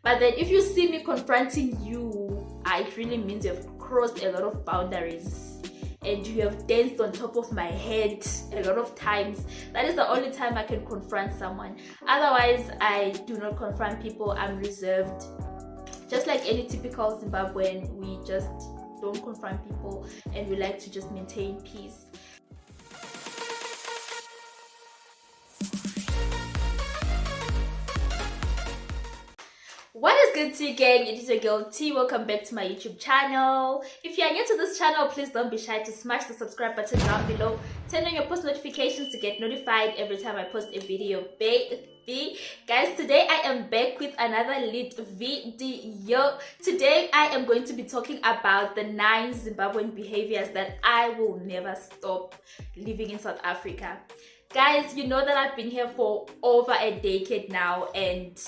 But then if you see me confronting you, it really means you've crossed a lot of boundaries and you have danced on top of my head a lot of times. That is the only time I can confront someone. Otherwise, I do not confront people. I'm reserved. Just like any typical Zimbabwean, we just don't confront people and we like to just maintain peace. What is good, T gang? It is your girl T. Welcome back to my YouTube channel. If you are new to this channel, please don't be shy to smash the subscribe button down below. Turn on your post notifications to get notified every time I post a video. Guys, today I am back with another lit video. Today I am going to be talking about the 9 Zimbabwean behaviors that I will never stop living in South Africa. Guys, you know that I've been here for over a decade now, and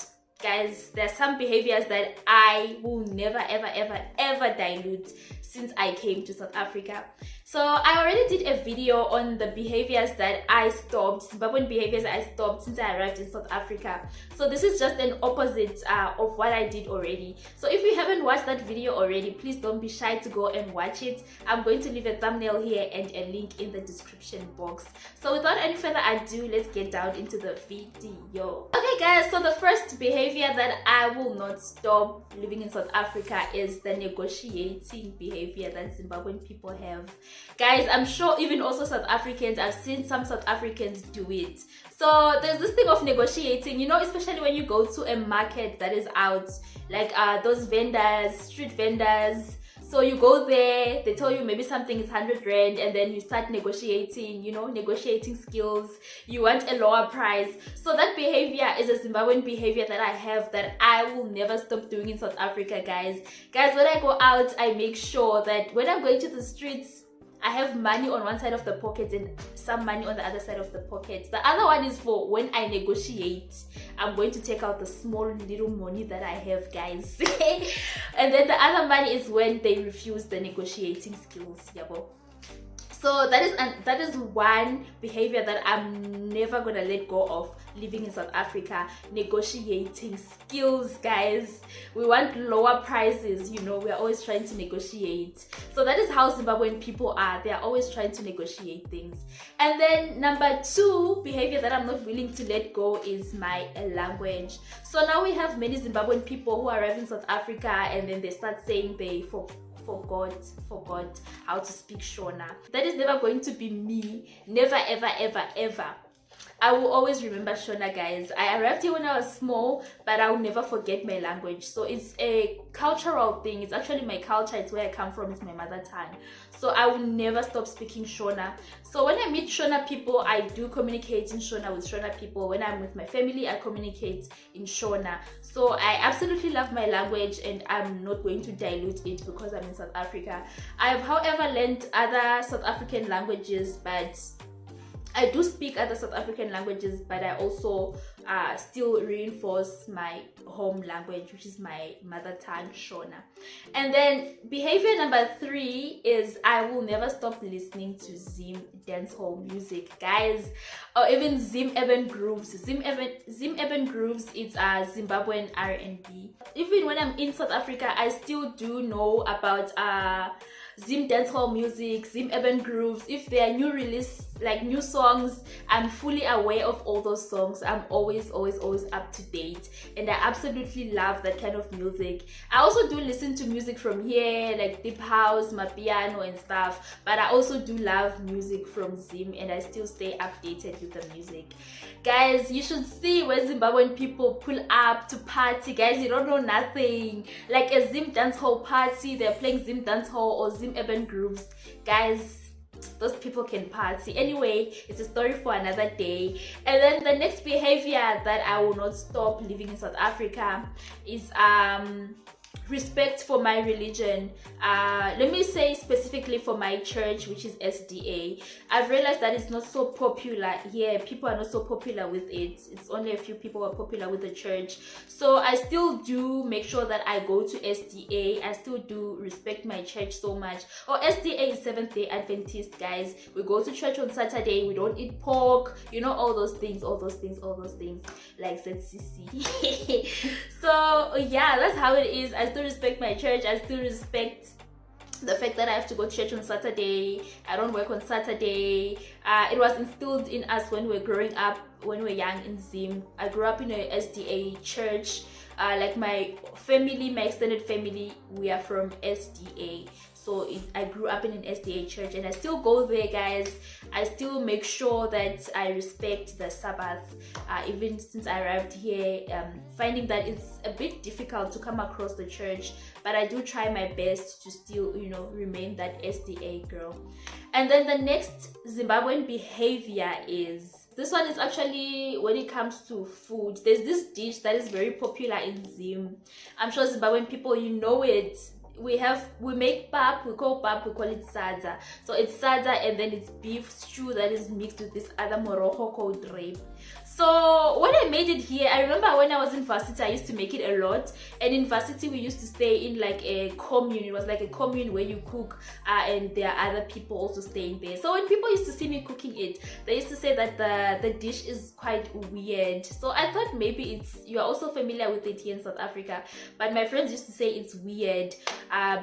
guys, there's some behaviors that I will never ever dilute since I came to South Africa. So I already did a video on the behaviors that I stopped, Zimbabwean behaviors I stopped since I arrived in South Africa. So this is just an opposite of what I did already. So if you haven't watched that video already, please don't be shy to go and watch it. I'm going to leave a thumbnail here and a link in the description box. So without any further ado, let's get down into the video. Okay guys, so the first behavior that I will not stop living in South Africa is the negotiating behavior that Zimbabwean people have. Guys, I'm sure even also South Africans, I've seen some South Africans do it. So there's this thing of negotiating, you know, especially when you go to a market that is out, like those vendors, street vendors. So you go there, they tell you maybe something is 100 rand, and then you start negotiating, you know, negotiating skills. You want a lower price. So that behavior is a Zimbabwean behavior that I have that I will never stop doing in South Africa, guys. Guys, when I go out, I make sure that when I'm going to the streets, I have money on one side of the pocket and some money on the other side of the pocket. The other one is for when I negotiate. I'm going to take out the small little money that I have, guys. And then the other money is when they refuse the negotiating skills. Yabo. So that is one behavior that I'm never gonna let go of living in South Africa. Negotiating skills, guys. We want lower prices, you know, we're always trying to negotiate. So that is how Zimbabwean people are. They are always trying to negotiate things. And then number 2 behavior that I'm not willing to let go is my language. So now we have many Zimbabwean people who arrive in South Africa and then they start saying they forgot how to speak Shona. That is never going to be me. Never ever. I will always remember Shona, guys. I arrived here when I was small, but I will never forget my language. So it's a cultural thing. It's actually my culture. It's where I come from. It's my mother tongue. So I will never stop speaking Shona. So when I meet Shona people, I do communicate in Shona with Shona people. When I'm with my family, I communicate in Shona. So I absolutely love my language and I'm not going to dilute it because I'm in South Africa. I have, however, learned other South African languages, but I do speak other South African languages, but I also still reinforce my home language, which is my mother tongue, Shona. And then behavior number 3 is I will never stop listening to Zim dancehall music, guys, or even Zim urban grooves. Zim urban grooves, it's Zimbabwean R&B. Even when I'm in South Africa, I still do know about Zim dancehall music, Zim urban grooves. If there are new release, like new songs, I'm fully aware of all those songs. I'm always up to date, and I absolutely love that kind of music. I also do listen to music from here, like deep house, mapiano and stuff, but I also do love music from Zim, and I still stay updated with the music. Guys, you should see where Zimbabwean people pull up to party. Guys, you don't know nothing. Like a Zim dancehall party, they're playing Zim dancehall or Zim urban grooves. Guys, those people can party. Anyway, it's a story for another day. And then the next behavior that I will not stop living in South Africa is respect for my religion. Let me say specifically for my church, which is SDA. I've realized that it's not so popular here. People are not so popular with it. It's only a few people are popular with the church. So I still do make sure that I go to SDA. I still do respect my church so much. SDA is Seventh-day Adventist, guys. We go to church on Saturday. We don't eat pork. You know, all those things, like ZCC. So yeah, that's how it is. I still respect my church. I still respect the fact that I have to go to church on Saturday. I don't work on Saturday. It was instilled in us when we were growing up, when we were young in Zim. I grew up in a SDA church. Like my family, my extended family, we are from SDA. So I grew up in an SDA church, and I still go there, guys. I still make sure that I respect the Sabbath. Even since I arrived here, finding that it's a bit difficult to come across the church, but I do try my best to still, you know, remain that SDA girl. And then the next Zimbabwean behavior is, this one is actually when it comes to food. There's this dish that is very popular in Zim. I'm sure Zimbabwean people, you know it. We make pap, we call it sadza. So it's sadza, and then it's beef stew that is mixed with this other morocco called rape. So when I made it here, I remember when I was in varsity, I used to make it a lot. And in varsity, we used to stay in like a commune. It was like a commune where you cook, and there are other people also staying there. So when people used to see me cooking it, they used to say that the dish is quite weird. So I thought maybe you're also familiar with it here in South Africa. But my friends used to say it's weird,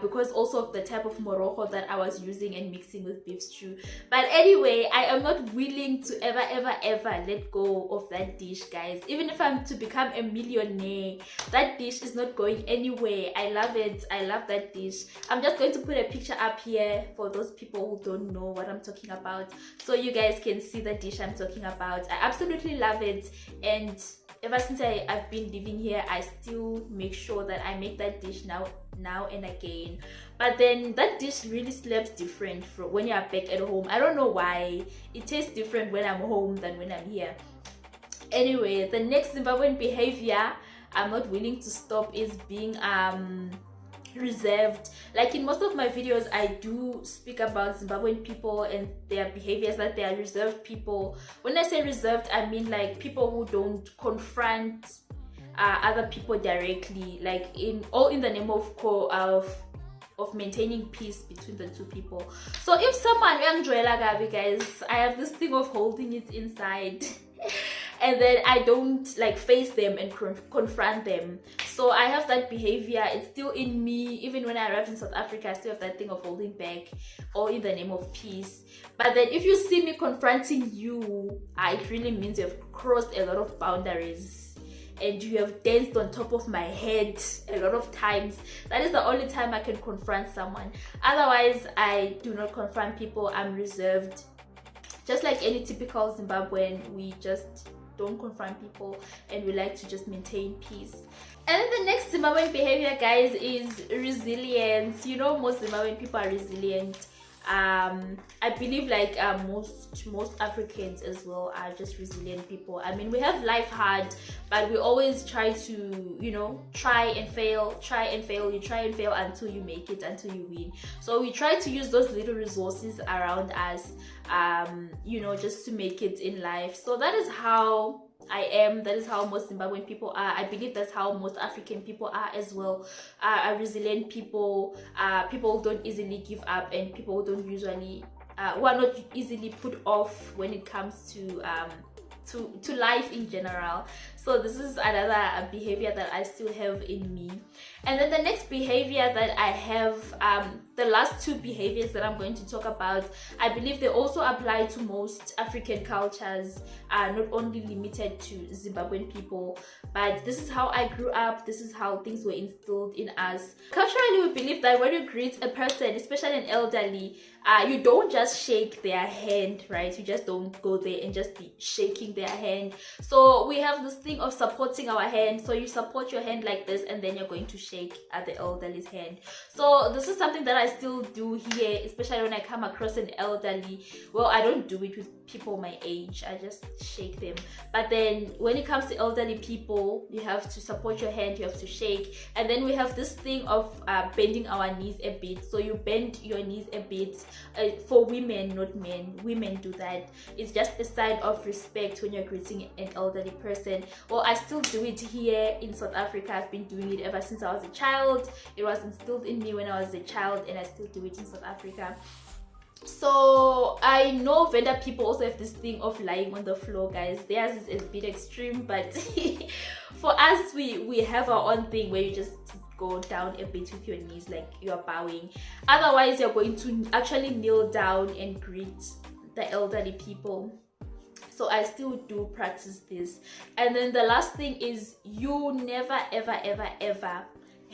because also of the type of morocco that I was using and mixing with beef stew. But anyway, I am not willing to ever let go of that dish, guys. Even if I'm to become a millionaire, that dish is not going anywhere. I love it. I love that dish. I'm just going to put a picture up here for those people who don't know what I'm talking about, so you guys can see the dish I'm talking about. I absolutely love it, and ever since I've been living here, I still make sure that I make that dish now and again. But then that dish really slaps different from when you're back at home. I don't know why. It tastes different when I'm home than when I'm here. Anyway, the next Zimbabwean behavior I'm not willing to stop is being reserved. Like in most of my videos, I do speak about Zimbabwean people and their behaviors, that they are reserved people. When I say reserved, I mean like people who don't confront other people directly, like in the name of maintaining peace between the two people. So if someone guys, I have this thing of holding it inside and then I don't like face them and confront them. So I have that behavior. It's still in me. Even when I arrived in South Africa, I still have that thing of holding back, all in the name of peace. But then if you see me confronting you, it really means you've crossed a lot of boundaries and you have danced on top of my head a lot of times. That is the only time I can confront someone. Otherwise, I do not confront people. I'm reserved. Just like any typical Zimbabwean, we just don't confront people and we like to just maintain peace. And then the next Zimbabwean behavior, guys, is resilience. You know, most Zimbabwean people are resilient. I believe like most Africans as well are just resilient people. I mean, we have life hard, but we always try to, you know, try and fail. You try and fail until you make it, until you win. So we try to use those little resources around us, you know, just to make it in life. So that is how I am. That is how most Zimbabwean people are. I believe that's how most African people are as well. Are resilient people, people who don't easily give up, and people who don't usually who are not easily put off when it comes to life in general. So this is another behavior that I still have in me. And then the next behavior that I have, the last two behaviors that I'm going to talk about, I believe they also apply to most African cultures, not only limited to Zimbabwean people. But this is how I grew up. This is how things were instilled in us. Culturally, we believe that when you greet a person, especially an elderly, you don't just shake their hand, right? You just don't go there and just be shaking their hand. So we have this thing of supporting our hand. So you support your hand like this, and then you're going to shake at the elderly's hand. So this is something that I still do here, especially when I come across an elderly. Well, I don't do it with people my age. I just shake them. But then when it comes to elderly people, you have to support your hand, you have to shake. And then we have this thing of bending our knees a bit. So you bend your knees a bit. For women, not men. Women do that. It's just a sign of respect when you're greeting an elderly person. Well, I still do it here in South Africa. I've been doing it ever since I was a child. It was instilled in me when I was a child, and I still do it in South Africa. So I know Venda people also have this thing of lying on the floor, guys. Theirs is a bit extreme, but for us, we have our own thing where you just go down a bit with your knees, like you're bowing. Otherwise, you're going to actually kneel down and greet the elderly people. So I still do practice this. And then the last thing is, you never ever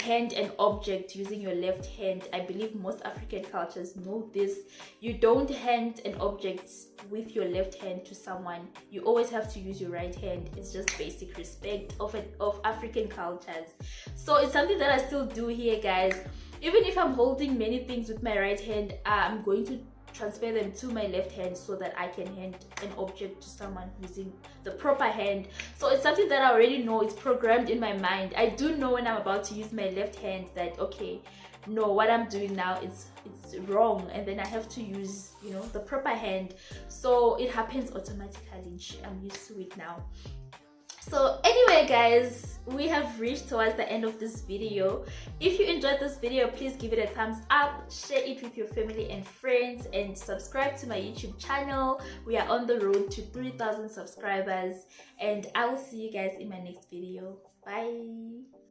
hand an object using your left hand. I believe most African cultures know this. You don't hand an object with your left hand to someone. You always have to use your right hand. It's just basic respect of African cultures. So it's something that I still do here, guys. Even if I'm holding many things with my right hand, I'm going to transfer them to my left hand so that I can hand an object to someone using the proper hand. So it's something that I already know. It's programmed in my mind. I do know when I'm about to use my left hand that, okay, no, what I'm doing now it's wrong, and then I have to use, you know, the proper hand. So it happens automatically. I'm used to it now. So anyway, guys, we have reached towards the end of this video. If you enjoyed this video, please give it a thumbs up, share it with your family and friends, and subscribe to my YouTube channel. We are on the road to 3,000 subscribers, and I will see you guys in my next video. Bye.